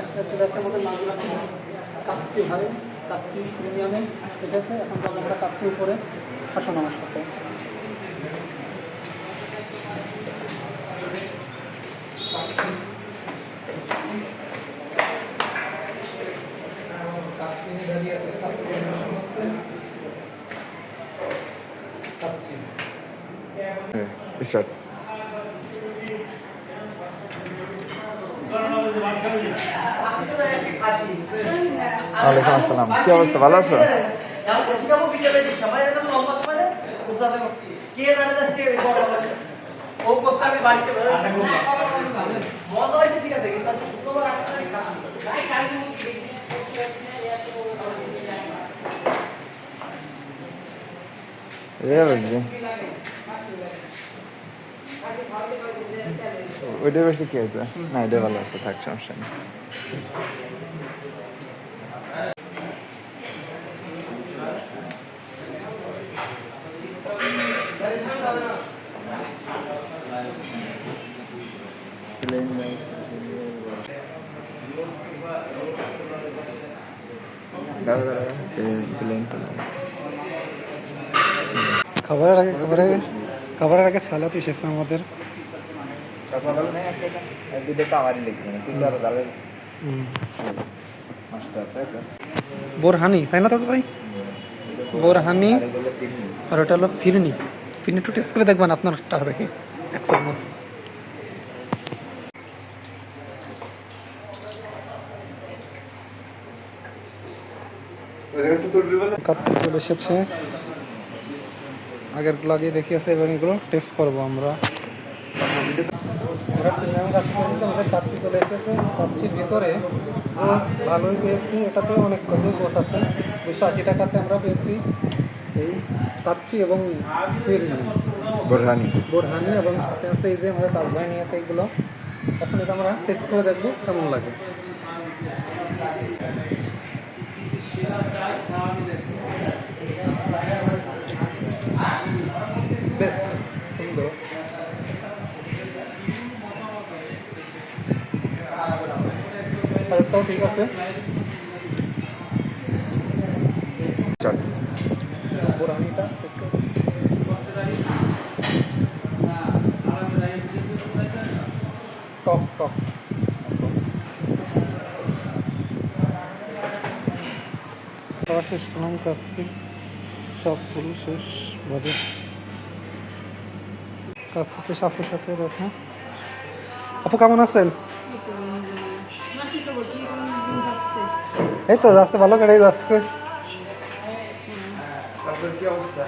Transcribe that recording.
এখানে চলে আসছে আমাদের মাগুরা কাচ্চি ভাই, কাচ্চি প্রিমিয়ামে এসেছে। এখন তো আমরা কাচ্চি উপরে আসুন আমার সাথে। স্টার্ট। ওয়ালাইকুম আসসালাম, কি অবস্থা, ভালো আছো? ওইটা বেশি কি হয়েছে? না, এটা ভালো আছে, থাক, সমস্যা নেই। খাবারের আগে সালাদ এসেছে আমাদের। বোরহানি, তাই না দাদু ভাই? বোরহানি আর ওটা হলো ফিরনি। ফিরনি একটু টেস্ট করে দেখবেন আপনারটা দেখে, এক চামচ। কাটতে চলে এসেছে, আগের লাগিয়ে দেখিয়েছে, এবং এগুলো টেস্ট করবো আমরা। আমাদের কাচ্চি চলে এসেছে। কাচ্চির ভিতরে গোস ভালোই পেয়েছি, এটাতে অনেক কিছু গোস আছে। 280 টাকাতে আমরা পেয়েছি এই কাচ্চি এবং ফিরনি, বোরহানি এবং সাথে আছে এই যে আমাদের তাজভাই নিয়ে আছে এইগুলো। এখন এটা আমরা টেস্ট করে দেখবো কেমন লাগে। বেশ সুন্দর। সাইজটাও ঠিক আছে। বোরহানিটা টক টক শেষ করলাম কাচ্চি, সব ফুল শেষ ভাবে। কাচ্চিতে সাথে সাথে দেখা। আপু কেমন আছেন? এই তো যাচ্ছে, ভালো করেই যাচ্ছে। কি অবস্থা?